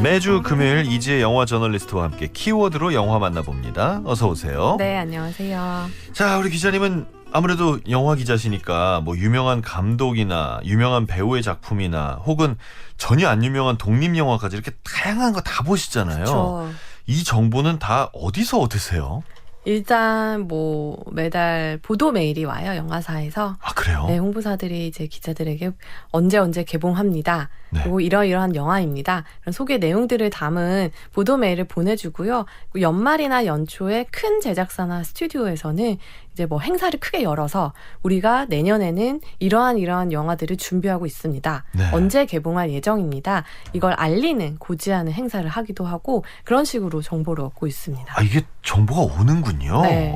매주 금요일 이지혜 영화 저널리스트와 함께 키워드로 영화 만나봅니다. 어서 오세요. 네, 안녕하세요. 자, 우리 기자님은 아무래도 영화 기자시니까 뭐 유명한 감독이나 유명한 배우의 작품이나 혹은 전혀 안 유명한 독립영화까지 이렇게 다양한 거 다 보시잖아요. 그렇죠. 이 정보는 다 어디서 얻으세요? 일단 뭐 매달 보도 메일이 와요, 영화사에서. 아, 그래요? 네, 홍보사들이 이제 기자들에게 언제 개봉합니다. 네. 그리고 이러이러한 영화입니다. 그런 소개 내용들을 담은 보도 메일을 보내주고요. 연말이나 연초에 큰 제작사나 스튜디오에서는 이제 뭐 행사를 크게 열어서 우리가 내년에는 이러한 영화들을 준비하고 있습니다. 네. 언제 개봉할 예정입니다. 이걸 알리는 고지하는 행사를 하기도 하고 그런 식으로 정보를 얻고 있습니다. 아, 이게 정보가 오는군요. 네.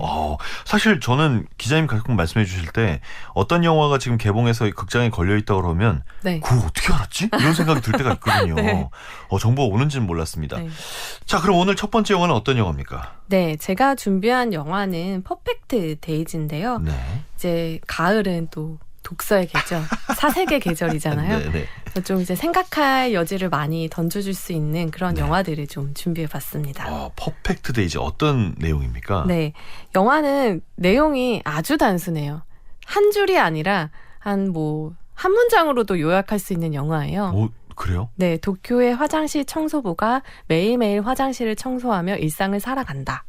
사실 저는 기자님 가끔 말씀해 주실 때 어떤 영화가 지금 개봉해서 극장에 걸려 있다고 그러면 네. 그걸 어떻게 알았지? 이런 생각이 들 때가 있거든요. 네. 정보가 오는지는 몰랐습니다. 네. 자, 그럼 오늘 첫 번째 영화는 어떤 영화입니까? 네, 제가 준비한 영화는 퍼펙트 데이즈인데요. 네. 이제 가을은 또 독서의 계절, 사색의 계절이잖아요. 네, 네. 그래서 좀 이제 생각할 여지를 많이 던져줄 수 있는 그런 네. 영화들을 좀 준비해봤습니다. 퍼펙트 데이즈 어떤 내용입니까? 네, 영화는 내용이 아주 단순해요. 한 줄이 아니라 한 문장으로도 요약할 수 있는 영화예요. 그래요? 네, 도쿄의 화장실 청소부가 매일매일 화장실을 청소하며 일상을 살아간다.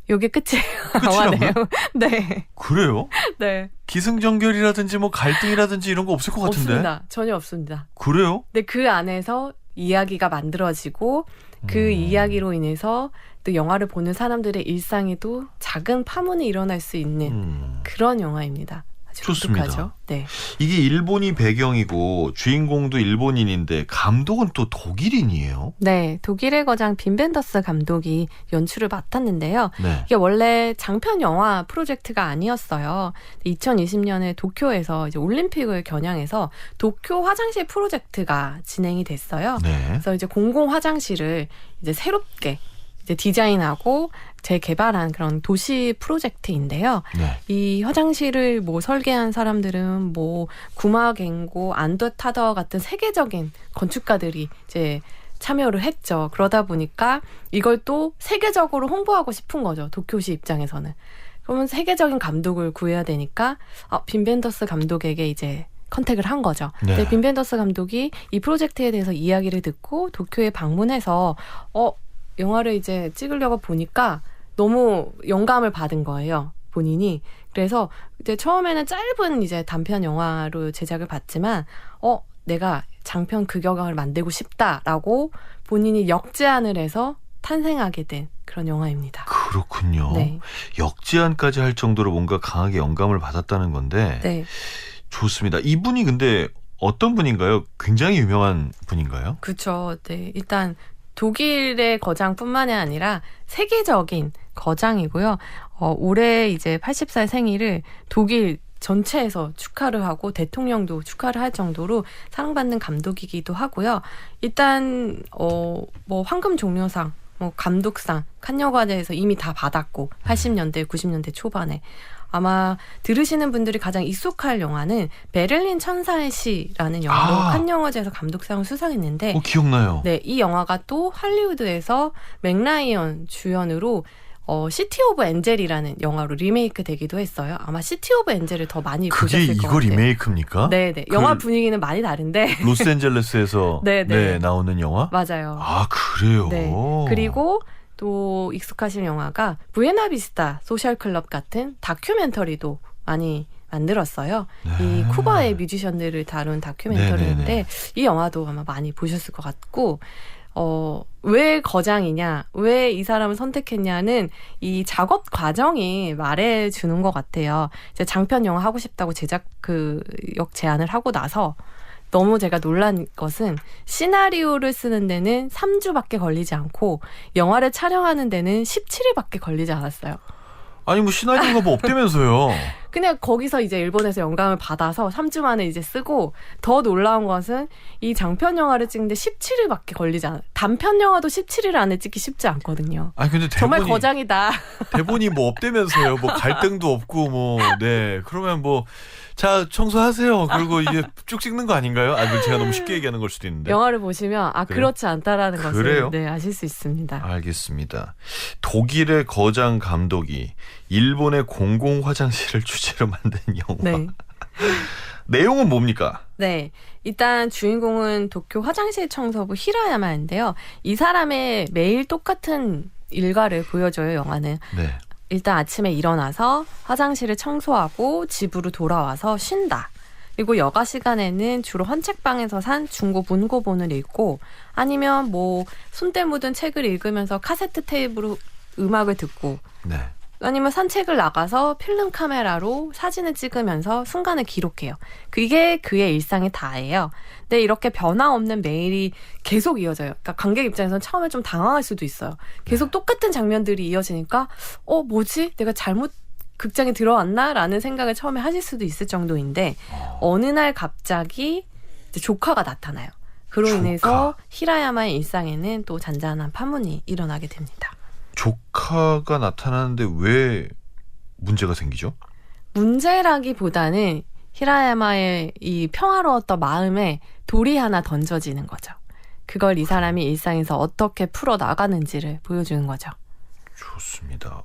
요게 끝이에요. 영화 내용. 네. 그래요? 네. 기승전결이라든지 뭐 갈등이라든지 이런 거 없을 것 같은데. 없습니다. 전혀 없습니다. 그래요? 근데 그 안에서 이야기가 만들어지고 그 이야기로 인해서 또 영화를 보는 사람들의 일상에도 작은 파문이 일어날 수 있는 그런 영화입니다. 아주 좋습니다. 독특하죠? 네. 이게 일본이 배경이고 주인공도 일본인인데 감독은 또 독일인이에요? 네, 독일의 거장 빈 벤더스 감독이 연출을 맡았는데요. 네. 이게 원래 장편 영화 프로젝트가 아니었어요. 2020년에 도쿄에서 이제 올림픽을 겨냥해서 도쿄 화장실 프로젝트가 진행이 됐어요. 네. 그래서 이제 공공 화장실을 이제 새롭게 이제 디자인하고 재개발한 그런 도시 프로젝트인데요. 네. 이 화장실을 설계한 사람들은 구마갱고, 안도타더 같은 세계적인 건축가들이 이제 참여를 했죠. 그러다 보니까 이걸 또 세계적으로 홍보하고 싶은 거죠. 도쿄시 입장에서는. 그러면 세계적인 감독을 구해야 되니까 빈 벤더스 감독에게 이제 컨택을 한 거죠. 네. 근데 빈 벤더스 감독이 이 프로젝트에 대해서 이야기를 듣고 도쿄에 방문해서 영화를 이제 찍으려고 보니까 너무 영감을 받은 거예요, 본인이. 그래서 이제 처음에는 짧은 이제 단편 영화로 제작을 받지만, 내가 장편 극영화를 만들고 싶다라고 본인이 역제안을 해서 탄생하게 된 그런 영화입니다. 그렇군요. 네. 역제안까지 할 정도로 뭔가 강하게 영감을 받았다는 건데, 네. 좋습니다. 이분이 근데 어떤 분인가요? 굉장히 유명한 분인가요? 그렇죠. 네. 일단 독일의 거장뿐만이 아니라 세계적인 거장이고요. 올해 이제 80살 생일을 독일 전체에서 축하를 하고 대통령도 축하를 할 정도로 사랑받는 감독이기도 하고요. 일단 황금 종려상, 감독상, 칸 영화제에서 이미 다 받았고 80년대, 90년대 초반에 아마 들으시는 분들이 가장 익숙할 영화는 베를린 천사의 시라는 영화로 칸 영화제에서 감독상을 수상했는데 기억나요. 네, 이 영화가 또 할리우드에서 맥 라이언 주연으로 시티 오브 엔젤이라는 영화로 리메이크 되기도 했어요. 아마 시티 오브 엔젤을 더 많이 보셨을 것 같아요. 그게 이거 리메이크입니까? 네. 영화 분위기는 많이 다른데. 로스앤젤레스에서 네. 나오는 영화? 맞아요. 아, 그래요? 네. 그리고 또 익숙하신 영화가 부에나비스타 소셜클럽 같은 다큐멘터리도 많이 만들었어요. 네. 이 쿠바의 뮤지션들을 다룬 다큐멘터리인데 네네네. 이 영화도 아마 많이 보셨을 것 같고 왜 거장이냐, 왜 이 사람을 선택했냐는 이 작업 과정이 말해주는 것 같아요. 이제 장편 영화 하고 싶다고 제작 제안을 하고 나서 너무 제가 놀란 것은 시나리오를 쓰는 데는 3주밖에 걸리지 않고 영화를 촬영하는 데는 17일밖에 걸리지 않았어요. 아니 시나리오가 없다면서요. 그냥 거기서 이제 일본에서 영감을 받아서 3주 만에 이제 쓰고 더 놀라운 것은 이 장편 영화를 찍는데 17일밖에 걸리지 않아요. 단편 영화도 17일 안에 찍기 쉽지 않거든요. 아니 근데 정말 거장이다. 대본이 뭐 없대면서요. 뭐 갈등도 없고 뭐 네. 그러면 뭐 자 청소하세요. 그리고 이게 쭉 찍는 거 아닌가요? 아, 제가 너무 쉽게 얘기하는 걸 수도 있는데. 영화를 보시면 아 그래요? 그렇지 않다라는 그래요? 것을 네, 아실 수 있습니다. 알겠습니다. 독일의 거장 감독이 일본의 공공 화장실을 주제로 만든 영화. 네. 내용은 뭡니까? 네. 일단 주인공은 도쿄 화장실 청소부 히라야마인데요. 이 사람의 매일 똑같은 일과를 보여줘요, 영화는. 네. 일단 아침에 일어나서 화장실을 청소하고 집으로 돌아와서 쉰다. 그리고 여가 시간에는 주로 헌책방에서 산 중고 문고본을 읽고 아니면 뭐 손때 묻은 책을 읽으면서 카세트 테이프로 음악을 듣고 네. 아니면 산책을 나가서 필름 카메라로 사진을 찍으면서 순간을 기록해요. 그게 그의 일상이 다예요. 근데 이렇게 변화 없는 매일이 계속 이어져요. 그러니까 관객 입장에서는 처음에 좀 당황할 수도 있어요. 계속 똑같은 장면들이 이어지니까 뭐지? 내가 잘못 극장에 들어왔나? 라는 생각을 처음에 하실 수도 있을 정도인데 어느 날 갑자기 이제 조카가 나타나요. 그로 인해서 히라야마의 일상에는 또 잔잔한 파문이 일어나게 됩니다. 조카가 나타나는데 왜 문제가 생기죠? 문제라기보다는 히라야마의 이 평화로웠던 마음에 돌이 하나 던져지는 거죠. 그걸 이 사람이 일상에서 어떻게 풀어나가는지를 보여주는 거죠. 좋습니다.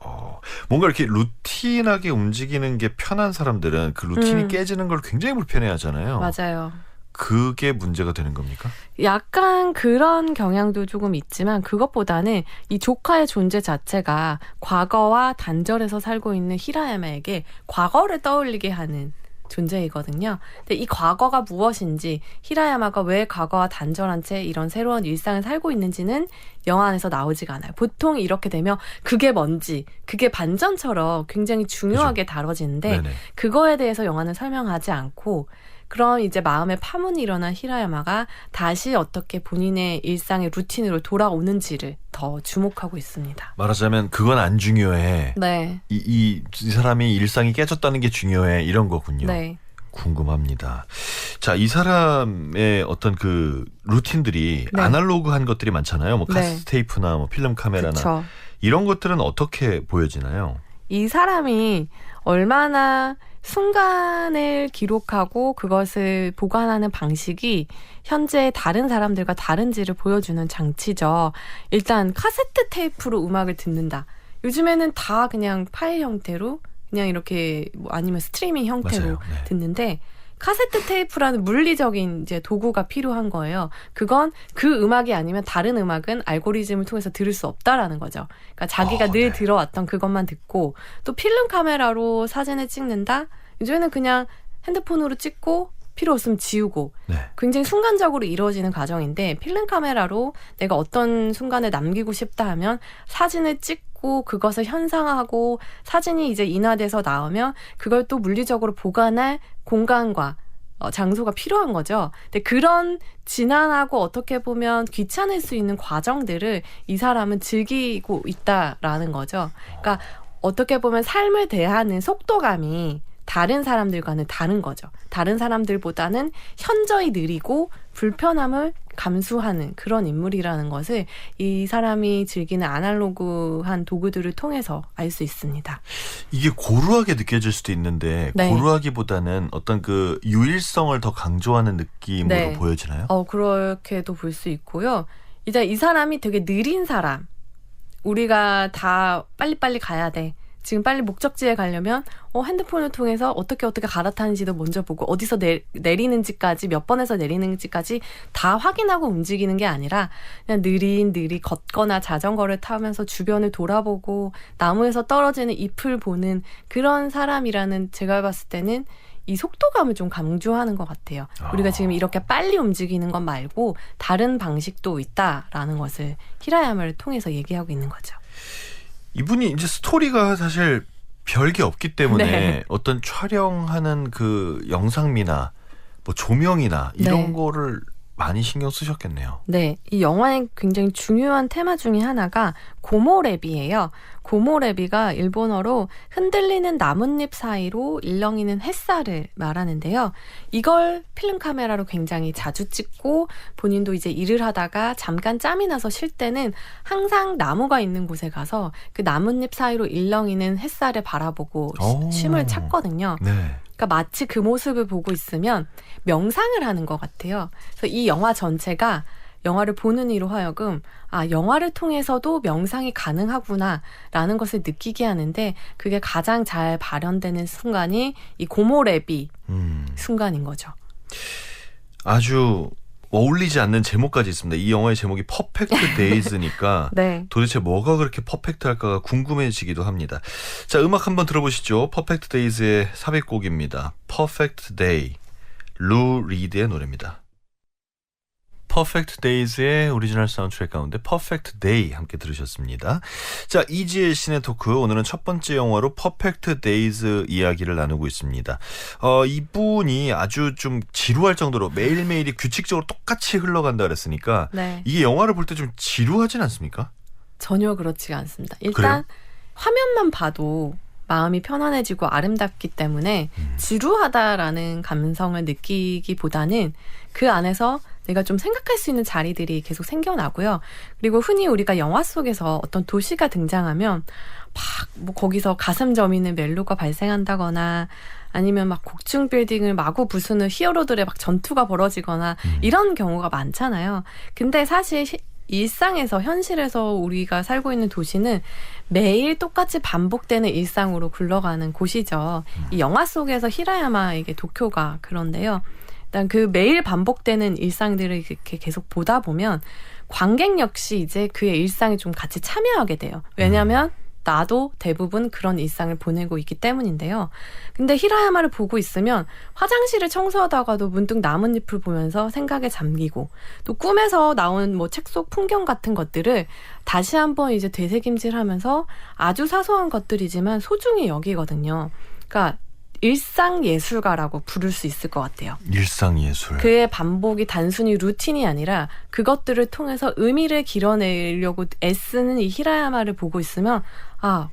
뭔가 이렇게 루틴하게 움직이는 게 편한 사람들은 그 루틴이 깨지는 걸 굉장히 불편해하잖아요. 맞아요. 그게 문제가 되는 겁니까? 약간 그런 경향도 조금 있지만 그것보다는 이 조카의 존재 자체가 과거와 단절해서 살고 있는 히라야마에게 과거를 떠올리게 하는 존재이거든요. 근데 이 과거가 무엇인지 히라야마가 왜 과거와 단절한 채 이런 새로운 일상을 살고 있는지는 영화 안에서 나오지가 않아요. 보통 이렇게 되면 그게 뭔지 그게 반전처럼 굉장히 중요하게 다뤄지는데 네네. 그거에 대해서 영화는 설명하지 않고 그럼 이제 마음에 파문이 일어난 히라야마가 다시 어떻게 본인의 일상의 루틴으로 돌아오는지를 더 주목하고 있습니다. 말하자면 그건 안 중요해. 네. 이 사람이 일상이 깨졌다는 게 중요해. 이런 거군요. 네. 궁금합니다. 자, 이 사람의 어떤 그 루틴들이 네. 아날로그한 것들이 많잖아요. 뭐 네. 카세트 테이프나 뭐 필름 카메라나 그쵸. 이런 것들은 어떻게 보여지나요? 이 사람이 얼마나 순간을 기록하고 그것을 보관하는 방식이 현재 다른 사람들과 다른지를 보여주는 장치죠. 일단 카세트 테이프로 음악을 듣는다. 요즘에는 다 그냥 파일 형태로 그냥 이렇게 뭐 아니면 스트리밍 형태로 맞아요. 네. 듣는데 카세트 테이프라는 물리적인 이제 도구가 필요한 거예요. 그건 그 음악이 아니면 다른 음악은 알고리즘을 통해서 들을 수 없다라는 거죠. 그러니까 자기가 늘 네. 들어왔던 그것만 듣고 또 필름 카메라로 사진을 찍는다. 요즘에는 그냥 핸드폰으로 찍고 필요 없으면 지우고 네. 굉장히 순간적으로 이루어지는 과정인데 필름 카메라로 내가 어떤 순간을 남기고 싶다 하면 사진을 찍고 그것을 현상화하고 사진이 이제 인화돼서 나오면 그걸 또 물리적으로 보관할 공간과 장소가 필요한 거죠. 근데 그런 지난하고 어떻게 보면 귀찮을 수 있는 과정들을 이 사람은 즐기고 있다라는 거죠. 그러니까 어떻게 보면 삶을 대하는 속도감이 다른 사람들과는 다른 거죠. 다른 사람들보다는 현저히 느리고 불편함을 감수하는 그런 인물이라는 것을 이 사람이 즐기는 아날로그한 도구들을 통해서 알 수 있습니다. 이게 고루하게 느껴질 수도 있는데 네. 고루하기보다는 어떤 그 유일성을 더 강조하는 느낌으로 네. 보여지나요? 그렇게도 볼 수 있고요. 일단 이 사람이 되게 느린 사람. 우리가 다 빨리빨리 가야 돼. 지금 빨리 목적지에 가려면 핸드폰을 통해서 어떻게 갈아타는지도 먼저 보고 어디서 내리는지까지 몇 번에서 내리는지까지 다 확인하고 움직이는 게 아니라 그냥 느릿느릿 걷거나 자전거를 타면서 주변을 돌아보고 나무에서 떨어지는 잎을 보는 그런 사람이라는 제가 봤을 때는 이 속도감을 좀 강조하는 것 같아요. 우리가 지금 이렇게 빨리 움직이는 것 말고 다른 방식도 있다라는 것을 히라야마를 통해서 얘기하고 있는 거죠. 이분이 이제 스토리가 사실 별게 없기 때문에 네. 어떤 촬영하는 그 영상미나 뭐 조명이나 이런 네. 거를 많이 신경 쓰셨겠네요. 네, 이 영화의 굉장히 중요한 테마 중에 하나가 고모레비예요. 고모레비가 일본어로 흔들리는 나뭇잎 사이로 일렁이는 햇살을 말하는데요. 이걸 필름 카메라로 굉장히 자주 찍고 본인도 이제 일을 하다가 잠깐 짬이 나서 쉴 때는 항상 나무가 있는 곳에 가서 그 나뭇잎 사이로 일렁이는 햇살을 바라보고 쉼을 찾거든요. 네. 그러니까 마치 그 모습을 보고 있으면 명상을 하는 것 같아요. 그래서 이 영화 전체가 영화를 보는 이로 하여금 영화를 통해서도 명상이 가능하구나라는 것을 느끼게 하는데 그게 가장 잘 발현되는 순간이 이 고모레비 순간인 거죠. 아주 어울리지 않는 제목까지 있습니다. 이 영화의 제목이 퍼펙트 데이즈니까 네. 도대체 뭐가 그렇게 퍼펙트할까가 궁금해지기도 합니다. 자, 음악 한번 들어보시죠. 퍼펙트 데이즈의 삽입곡입니다. Perfect Day, 루 리드의 노래입니다. 퍼펙트 데이즈의 오리지널 사운드트랙 가운데 퍼펙트 데이 함께 들으셨습니다. 자, 이지혜 씨의 토크, 오늘은 첫 번째 영화로 퍼펙트 데이즈 이야기를 나누고 있습니다. 이분이 아주 좀 지루할 정도로 매일매일이 규칙적으로 똑같이 흘러간다 그랬으니까 네. 이게 영화를 볼 때 좀 지루하진 않습니까? 전혀 그렇지가 않습니다. 일단 그래요? 화면만 봐도 마음이 편안해지고 아름답기 때문에 지루하다라는 감성을 느끼기보다는 그 안에서 내가 좀 생각할 수 있는 자리들이 계속 생겨나고요. 그리고 흔히 우리가 영화 속에서 어떤 도시가 등장하면 막 거기서 가슴 저미는 멜로가 발생한다거나 아니면 막 고층 빌딩을 마구 부수는 히어로들의 막 전투가 벌어지거나 이런 경우가 많잖아요. 근데 사실 일상에서 현실에서 우리가 살고 있는 도시는 매일 똑같이 반복되는 일상으로 굴러가는 곳이죠. 이 영화 속에서 히라야마에게 도쿄가 그런데요. 일단 그 매일 반복되는 일상들을 이렇게 계속 보다 보면 관객 역시 이제 그의 일상에 좀 같이 참여하게 돼요. 왜냐하면 나도 대부분 그런 일상을 보내고 있기 때문인데요. 근데 히라야마를 보고 있으면 화장실을 청소하다가도 문득 나뭇잎을 보면서 생각에 잠기고 또 꿈에서 나온 뭐 책 속 풍경 같은 것들을 다시 한번 이제 되새김질하면서 아주 사소한 것들이지만 소중히 여기거든요. 그러니까 일상 예술가라고 부를 수 있을 것 같아요. 일상 예술. 그의 반복이 단순히 루틴이 아니라 그것들을 통해서 의미를 길어내려고 애쓰는 이 히라야마를 보고 있으면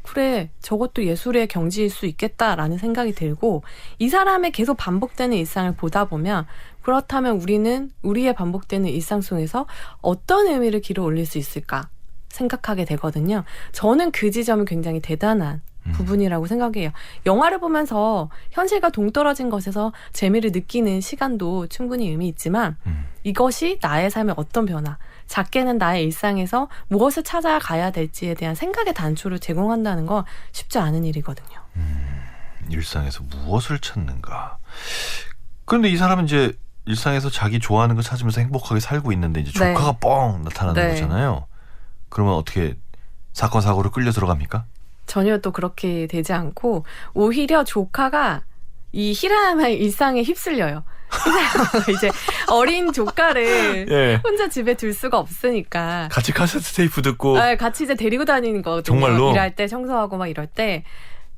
그래, 저것도 예술의 경지일 수 있겠다라는 생각이 들고 이 사람의 계속 반복되는 일상을 보다 보면 그렇다면 우리는 우리의 반복되는 일상 속에서 어떤 의미를 길어 올릴 수 있을까 생각하게 되거든요. 저는 그 지점이 굉장히 대단한 부분이라고 생각해요. 영화를 보면서 현실과 동떨어진 것에서 재미를 느끼는 시간도 충분히 의미 있지만 이것이 나의 삶의 어떤 변화, 작게는 나의 일상에서 무엇을 찾아가야 될지에 대한 생각의 단초를 제공한다는 건 쉽지 않은 일이거든요. 일상에서 무엇을 찾는가. 그런데 이 사람은 이제 일상에서 자기 좋아하는 걸 찾으면서 행복하게 살고 있는데 이제 조카가 뻥 나타나는 거잖아요. 그러면 어떻게 사건 사고로 끌려 들어갑니까? 전혀 또 그렇게 되지 않고 오히려 조카가 이 히라야마의 일상에 휩쓸려요. 이제 어린 조카를 혼자 집에 둘 수가 없으니까 같이 카세트 테이프 듣고 같이 이제 데리고 다니는 거거든요. 정말로? 일할 때 청소하고 막 이럴 때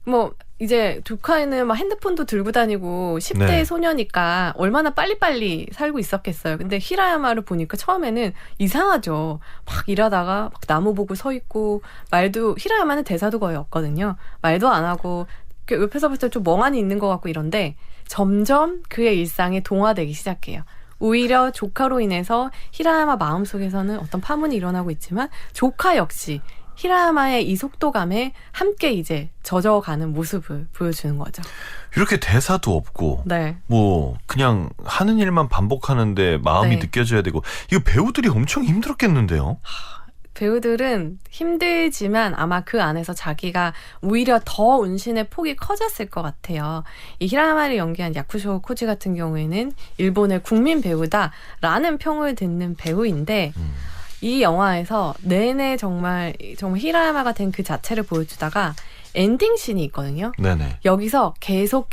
뭐 이제 조카에는 막 핸드폰도 들고 다니고 10대 소녀니까 얼마나 빨리빨리 살고 있었겠어요. 근데 히라야마를 보니까 처음에는 이상하죠. 막 일하다가 막 나무 보고 서 있고 말도 히라야마는 대사도 거의 없거든요. 말도 안 하고 옆에서 봤을 때 좀 멍하니 있는 것 같고 이런데 점점 그의 일상에 동화되기 시작해요. 오히려 조카로 인해서 히라야마 마음속에서는 어떤 파문이 일어나고 있지만 조카 역시 히라야마의 이 속도감에 함께 이제 젖어가는 모습을 보여주는 거죠. 이렇게 대사도 없고 네. 뭐 그냥 하는 일만 반복하는데 마음이 느껴져야 되고 이거 배우들이 엄청 힘들었겠는데요? 배우들은 힘들지만 아마 그 안에서 자기가 오히려 더 운신의 폭이 커졌을 것 같아요. 이 히라야마를 연기한 야쿠쇼 코지 같은 경우에는 일본의 국민 배우다라는 평을 듣는 배우인데 이 영화에서 내내 정말 히라야마가 된 그 자체를 보여주다가 엔딩 씬이 있거든요. 네네. 여기서 계속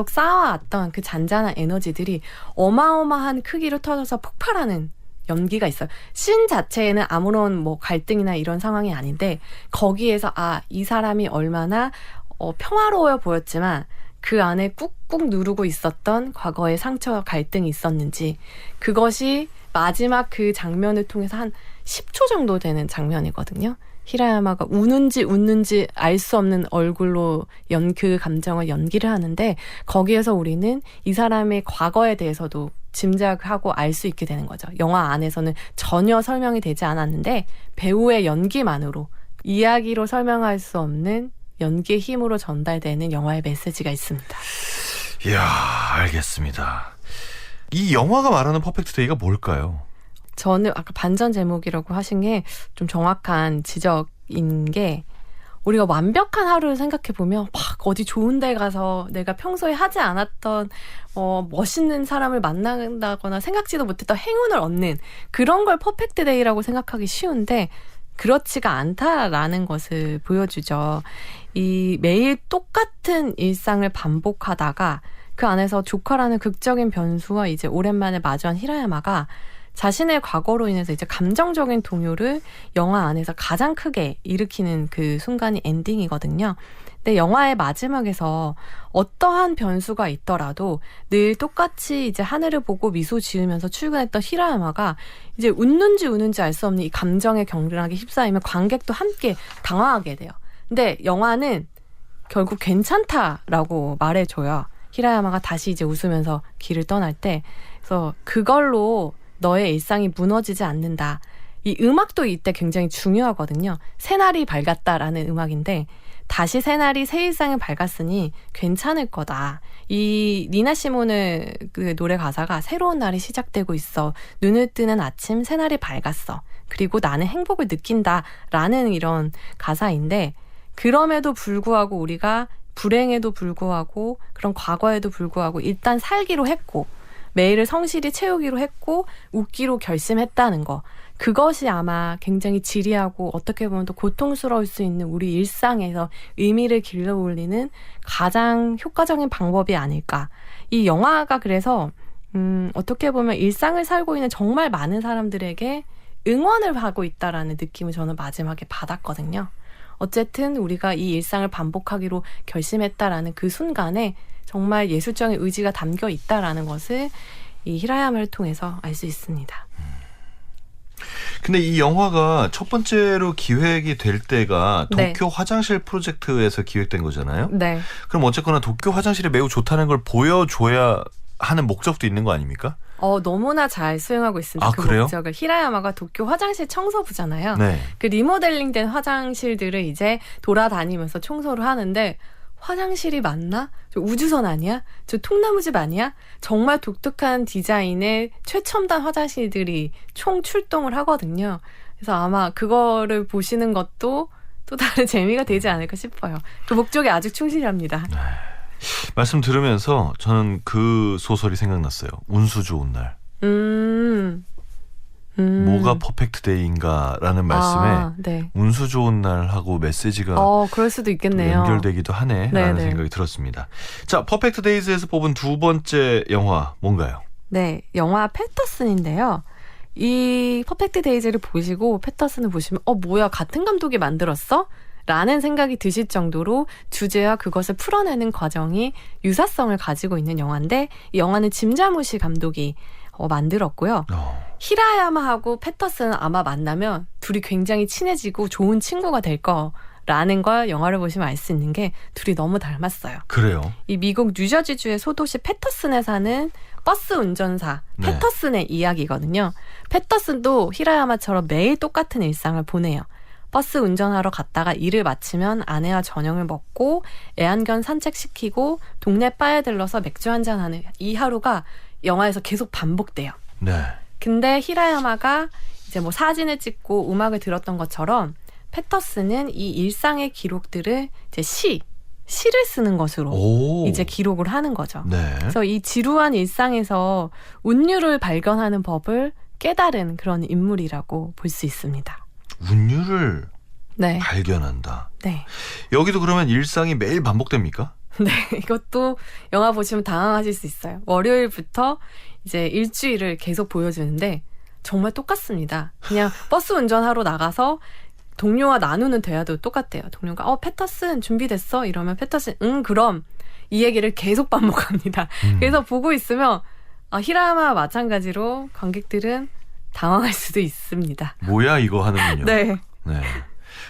쌓아왔던 그 잔잔한 에너지들이 어마어마한 크기로 터져서 폭발하는 연기가 있어요. 씬 자체에는 아무런 뭐 갈등이나 이런 상황이 아닌데 거기에서 이 사람이 얼마나 평화로워 보였지만 그 안에 꾹꾹 누르고 있었던 과거의 상처와 갈등이 있었는지 그것이 마지막 그 장면을 통해서 한 10초 정도 되는 장면이거든요. 히라야마가 우는지 웃는지 알 수 없는 얼굴로 그 감정을 연기를 하는데 거기에서 우리는 이 사람의 과거에 대해서도 짐작하고 알 수 있게 되는 거죠. 영화 안에서는 전혀 설명이 되지 않았는데 배우의 연기만으로 이야기로 설명할 수 없는 연기의 힘으로 전달되는 영화의 메시지가 있습니다. 이야, 알겠습니다. 이 영화가 말하는 퍼펙트 데이가 뭘까요? 저는 아까 반전 제목이라고 하신 게 좀 정확한 지적인 게 우리가 완벽한 하루를 생각해보면 막 어디 좋은 데 가서 내가 평소에 하지 않았던 멋있는 사람을 만난다거나 생각지도 못했던 행운을 얻는 그런 걸 퍼펙트 데이라고 생각하기 쉬운데 그렇지가 않다라는 것을 보여주죠. 이 매일 똑같은 일상을 반복하다가 그 안에서 조카라는 극적인 변수와 이제 오랜만에 마주한 히라야마가 자신의 과거로 인해서 이제 감정적인 동요를 영화 안에서 가장 크게 일으키는 그 순간이 엔딩이거든요. 근데 영화의 마지막에서 어떠한 변수가 있더라도 늘 똑같이 이제 하늘을 보고 미소 지으면서 출근했던 히라야마가 이제 웃는지 우는지 알 수 없는 이 감정의 경륜하게 휩싸이면 관객도 함께 당황하게 돼요. 근데 영화는 결국 괜찮다라고 말해줘요. 히라야마가 다시 이제 웃으면서 길을 떠날 때. 그래서 그걸로 너의 일상이 무너지지 않는다. 이 음악도 이때 굉장히 중요하거든요. 새날이 밝았다라는 음악인데 다시 새날이 새 일상을 밝았으니 괜찮을 거다. 이 니나 시몬의 그 노래 가사가 새로운 날이 시작되고 있어. 눈을 뜨는 아침 새날이 밝았어. 그리고 나는 행복을 느낀다라는 이런 가사인데 그럼에도 불구하고 우리가 불행에도 불구하고 그런 과거에도 불구하고 일단 살기로 했고 매일을 성실히 채우기로 했고 웃기로 결심했다는 거. 그것이 아마 굉장히 지리하고 어떻게 보면 또 고통스러울 수 있는 우리 일상에서 의미를 길러 올리는 가장 효과적인 방법이 아닐까. 이 영화가 그래서 어떻게 보면 일상을 살고 있는 정말 많은 사람들에게 응원을 하고 있다라는 느낌을 저는 마지막에 받았거든요. 어쨌든 우리가 이 일상을 반복하기로 결심했다라는 그 순간에 정말 예술적인 의지가 담겨 있다라는 것을 이 히라야마를 통해서 알 수 있습니다. 근데 이 영화가 첫 번째로 기획이 될 때가 도쿄 네. 화장실 프로젝트에서 기획된 거잖아요. 네. 그럼 어쨌거나 도쿄 화장실이 매우 좋다는 걸 보여줘야 하는 목적도 있는 거 아닙니까? 너무나 잘 수행하고 있습니다. 아, 그 그래요? 목적을. 히라야마가 도쿄 화장실 청소부잖아요. 네. 그 리모델링된 화장실들을 이제 돌아다니면서 청소를 하는데 화장실이 맞나? 저 우주선 아니야? 저 통나무집 아니야? 정말 독특한 디자인의 최첨단 화장실들이 총 출동을 하거든요. 그래서 아마 그거를 보시는 것도 또 다른 재미가 되지 않을까 싶어요. 그 목적에 아주 충실합니다. 말씀 들으면서 저는 그 소설이 생각났어요. 운수 좋은 날. 뭐가 퍼펙트 데이인가라는 말씀에 네. 운수 좋은 날하고 메시지가 그럴 수도 있겠네요. 연결되기도 하네라는 네네. 생각이 들었습니다. 자, 퍼펙트 데이즈에서 뽑은 두 번째 영화 뭔가요? 네, 영화 패터슨인데요. 이 퍼펙트 데이즈를 보시고 패터슨을 보시면 뭐야 같은 감독이 만들었어? 라는 생각이 드실 정도로 주제와 그것을 풀어내는 과정이 유사성을 가지고 있는 영화인데 이 영화는 짐 자무시 감독이 만들었고요. 히라야마하고 패터슨은 아마 만나면 둘이 굉장히 친해지고 좋은 친구가 될 거라는 걸 영화를 보시면 알 수 있는 게 둘이 너무 닮았어요. 그래요? 이 미국 뉴저지주의 소도시 패터슨에 사는 버스 운전사 네. 패터슨의 이야기거든요. 패터슨도 히라야마처럼 매일 똑같은 일상을 보내요. 버스 운전하러 갔다가 일을 마치면 아내와 저녁을 먹고 애완견 산책시키고 동네 바에 들러서 맥주 한잔하는 이 하루가 영화에서 계속 반복돼요. 네. 근데 히라야마가 이제 뭐 사진을 찍고 음악을 들었던 것처럼 패터슨은 이 일상의 기록들을 이제 시를 쓰는 것으로 이제 기록을 하는 거죠. 네. 그래서 이 지루한 일상에서 운율을 발견하는 법을 깨달은 그런 인물이라고 볼 수 있습니다. 운율을 네. 발견한다. 네. 여기도 그러면 일상이 매일 반복됩니까? 네, 이것도 영화 보시면 당황하실 수 있어요. 월요일부터 이제 일주일을 계속 보여주는데 정말 똑같습니다. 그냥 버스 운전하러 나가서 동료와 나누는 대화도 똑같아요. 동료가 패터슨 준비됐어? 이러면 패터슨 그럼 이 얘기를 계속 반복합니다. 그래서 보고 있으면 히라야마와 마찬가지로 관객들은 당황할 수도 있습니다. 뭐야 이거 하는군요. 네. 네.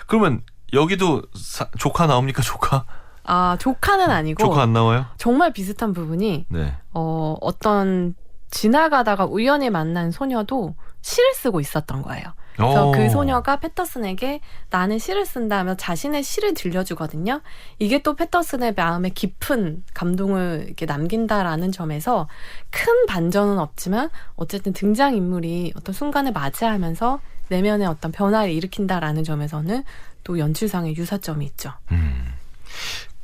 그러면 여기도 조카 나옵니까? 조카? 아, 조카는 아니고 조카 안 나와요? 정말 비슷한 부분이 네. 어떤 지나가다가 우연히 만난 소녀도 시를 쓰고 있었던 거예요. 그래서 그 소녀가 패터슨에게 나는 시를 쓴다 하며 자신의 시를 들려주거든요. 이게 또 패터슨의 마음에 깊은 감동을 이렇게 남긴다라는 점에서 큰 반전은 없지만 어쨌든 등장인물이 어떤 순간을 맞이하면서 내면의 어떤 변화를 일으킨다라는 점에서는 또 연출상의 유사점이 있죠.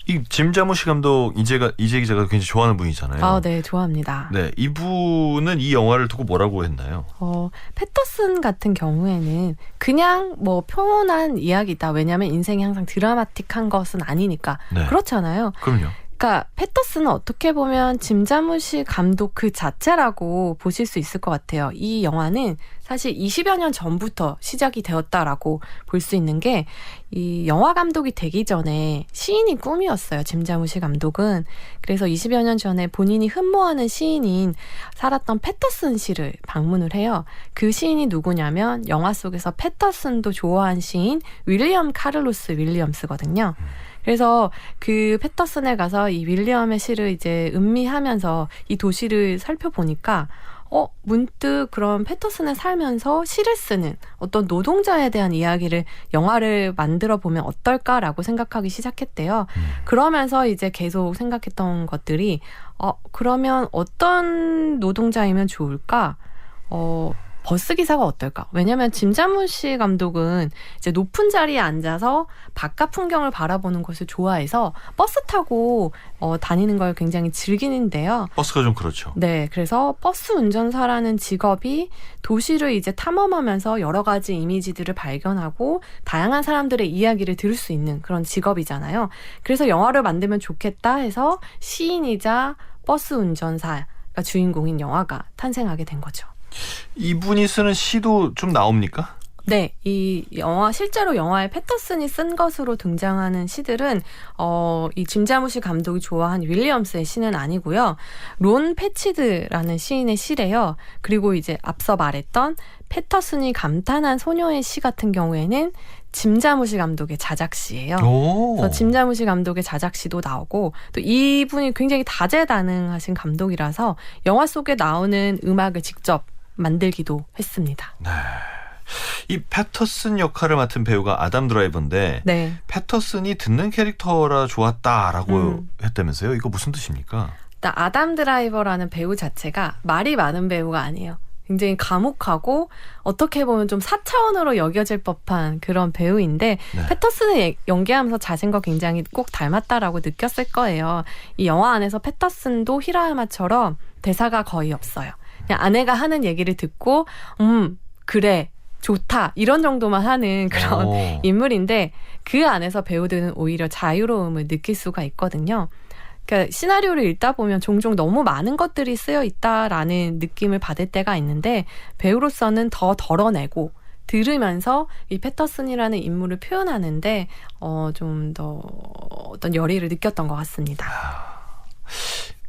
이 짐 자무시 감독 이재 기자가 굉장히 좋아하는 분이잖아요. 아, 네, 좋아합니다. 네, 이분은 이 영화를 두고 뭐라고 했나요? 패터슨 같은 경우에는 그냥 뭐 평온한 이야기다. 왜냐하면 인생이 항상 드라마틱한 것은 아니니까. 네. 그렇잖아요. 그럼요. 그러니까 패터슨은 어떻게 보면 짐 자무시 감독 그 자체라고 보실 수 있을 것 같아요. 이 영화는 사실 20여 년 전부터 시작이 되었다라고 볼 수 있는 게 이 영화 감독이 되기 전에 시인이 꿈이었어요. 짐 자무시 감독은. 그래서 20여 년 전에 본인이 흠모하는 시인인 살았던 패터슨 씨를 방문을 해요. 그 시인이 누구냐면 영화 속에서 패터슨도 좋아한 시인 윌리엄 카를로스 윌리엄스거든요. 그래서 그 패터슨에 가서 이 윌리엄의 시를 이제 음미하면서 이 도시를 살펴보니까 문득 그런 패터슨에 살면서 시를 쓰는 어떤 노동자에 대한 이야기를 영화를 만들어 보면 어떨까라고 생각하기 시작했대요. 그러면서 이제 계속 생각했던 것들이 그러면 어떤 노동자이면 좋을까? 버스 기사가 어떨까? 왜냐하면 짐 자무시 감독은 이제 높은 자리에 앉아서 바깥 풍경을 바라보는 것을 좋아해서 버스 타고 다니는 걸 굉장히 즐기는데요. 버스가 좀 그렇죠. 네, 그래서 버스 운전사라는 직업이 도시를 이제 탐험하면서 여러 가지 이미지들을 발견하고 다양한 사람들의 이야기를 들을 수 있는 그런 직업이잖아요. 그래서 영화를 만들면 좋겠다 해서 시인이자 버스 운전사가 주인공인 영화가 탄생하게 된 거죠. 이분이 쓰는 시도 좀 나옵니까? 네, 이 영화 실제로 영화에 패터슨이 쓴 것으로 등장하는 시들은 이 짐 자무시 감독이 좋아한 윌리엄스의 시는 아니고요. 론 패치드라는 시인의 시래요. 그리고 이제 앞서 말했던 패터슨이 감탄한 소녀의 시 같은 경우에는 짐 자무시 감독의 자작시예요. 그래서 짐 자무시 감독의 자작시도 나오고 또 이분이 굉장히 다재다능하신 감독이라서 영화 속에 나오는 음악을 직접 만들기도 했습니다. 네. 이 패터슨 역할을 맡은 배우가 아담 드라이버인데 네. 패터슨이 듣는 캐릭터라 좋았다라고 했다면서요? 이거 무슨 뜻입니까? 일단 아담 드라이버라는 배우 자체가 말이 많은 배우가 아니에요. 굉장히 과묵하고 어떻게 보면 좀 4차원으로 여겨질 법한 그런 배우인데 네. 패터슨을 연기하면서 자신과 굉장히 꼭 닮았다라고 느꼈을 거예요. 이 영화 안에서 패터슨도 히라야마처럼 대사가 거의 없어요. 그냥 아내가 하는 얘기를 듣고 그래 좋다 이런 정도만 하는 그런 인물인데 그 안에서 배우들은 오히려 자유로움을 느낄 수가 있거든요. 그러니까 시나리오를 읽다 보면 종종 너무 많은 것들이 쓰여 있다라는 느낌을 받을 때가 있는데 배우로서는 더 덜어내고 들으면서 이 패터슨이라는 인물을 표현하는데 좀 더 어떤 열의를 느꼈던 것 같습니다.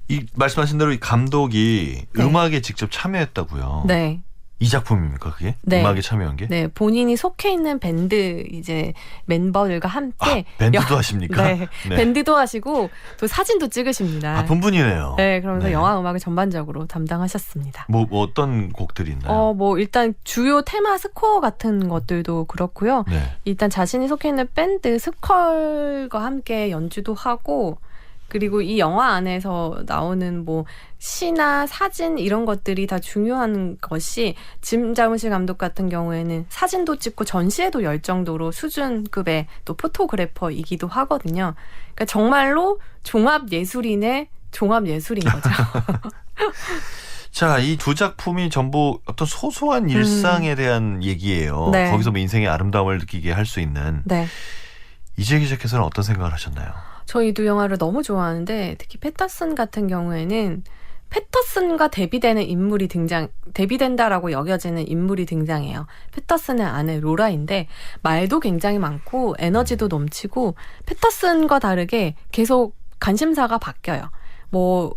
이 말씀하신 대로 이 감독이 네. 음악에 직접 참여했다고요. 네. 이 작품입니까 그게? 네. 음악에 참여한 게? 네, 본인이 속해 있는 밴드 이제 멤버들과 함께 밴드도 하십니까? 네, 네. 밴드도 하시고 또 사진도 찍으십니다. 분분이네요. 네, 그러면서 네. 영화 음악을 전반적으로 담당하셨습니다. 뭐 어떤 곡들이 있나요? 일단 주요 테마 스코어 같은 것들도 그렇고요. 네. 일단 자신이 속해 있는 밴드 스컬과 함께 연주도 하고 그리고 이 영화 안에서 나오는 뭐 시나 사진 이런 것들이 다 중요한 것이 짐 자무시 감독 같은 경우에는 사진도 찍고 전시회도 열 정도로 수준급의 또 포토그래퍼이기도 하거든요. 그러니까 정말로 종합 예술인의 종합 예술인 거죠. 자, 이 두 작품이 전부 어떤 소소한 일상에 대한 얘기예요. 네. 거기서 뭐 인생의 아름다움을 느끼게 할 수 있는. 네. 이재 기자께서는 어떤 생각을 하셨나요? 저 이 두 영화를 너무 좋아하는데 특히 패터슨 같은 경우에는 패터슨과 대비된다라고 여겨지는 인물이 등장해요. 패터슨의 아내 로라인데 말도 굉장히 많고 에너지도 넘치고 패터슨과 다르게 계속 관심사가 바뀌어요. 뭐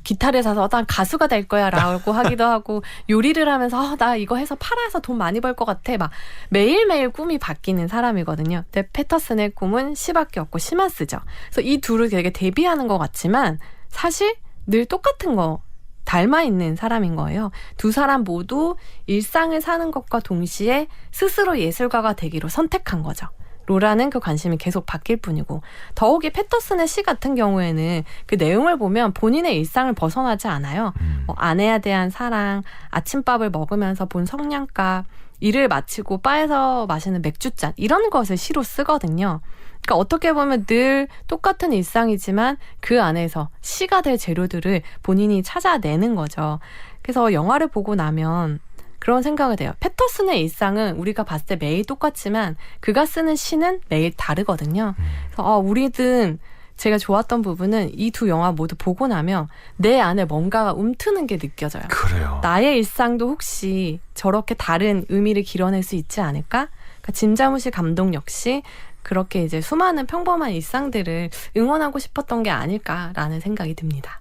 기타를 사서 난 가수가 될 거야라고 하기도 하고 요리를 하면서 나 이거 해서 팔아서 돈 많이 벌 것 같아. 막 매일매일 꿈이 바뀌는 사람이거든요. 근데 패터슨의 꿈은 시밖에 없고 시만 쓰죠. 그래서 이 둘을 되게 대비하는 것 같지만 사실 늘 똑같은 거 닮아 있는 사람인 거예요. 두 사람 모두 일상을 사는 것과 동시에 스스로 예술가가 되기로 선택한 거죠. 로라는 그 관심이 계속 바뀔 뿐이고 더욱이 패터슨의 시 같은 경우에는 그 내용을 보면 본인의 일상을 벗어나지 않아요. 뭐 아내에 대한 사랑, 아침밥을 먹으면서 본 성냥갑, 일을 마치고 바에서 마시는 맥주잔 이런 것을 시로 쓰거든요. 그러니까 어떻게 보면 늘 똑같은 일상이지만 그 안에서 시가 될 재료들을 본인이 찾아내는 거죠. 그래서 영화를 보고 나면 그런 생각이 돼요. 패터슨의 일상은 우리가 봤을 때 매일 똑같지만 그가 쓰는 시는 매일 다르거든요. 그래서 우리든 제가 좋았던 부분은 이 두 영화 모두 보고 나면 내 안에 뭔가가 움트는 게 느껴져요. 그래요. 나의 일상도 혹시 저렇게 다른 의미를 길어낼 수 있지 않을까? 그러니까 짐 자무시 감독 역시 그렇게 이제 수많은 평범한 일상들을 응원하고 싶었던 게 아닐까라는 생각이 듭니다.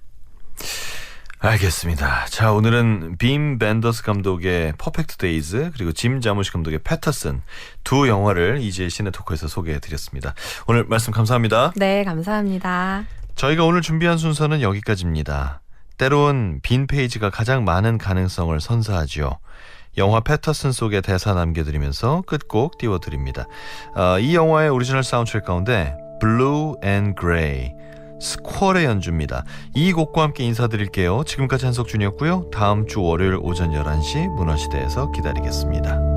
알겠습니다. 자, 오늘은 빔 벤더스 감독의 퍼펙트 데이즈 그리고 짐 자무시 감독의 패터슨 두 영화를 이지의 시네토크에서 소개해드렸습니다. 오늘 말씀 감사합니다. 네, 감사합니다. 저희가 오늘 준비한 순서는 여기까지입니다. 때론 빈 페이지가 가장 많은 가능성을 선사하지요. 영화 패터슨 속의 대사 남겨드리면서 끝곡 띄워드립니다. 이 영화의 오리지널 사운드트랙 가운데 Blue and Gray 스퀄의 연주입니다. 이 곡과 함께 인사드릴게요. 지금까지 한석준이었고요. 다음 주 월요일 오전 11시 문화시대에서 기다리겠습니다.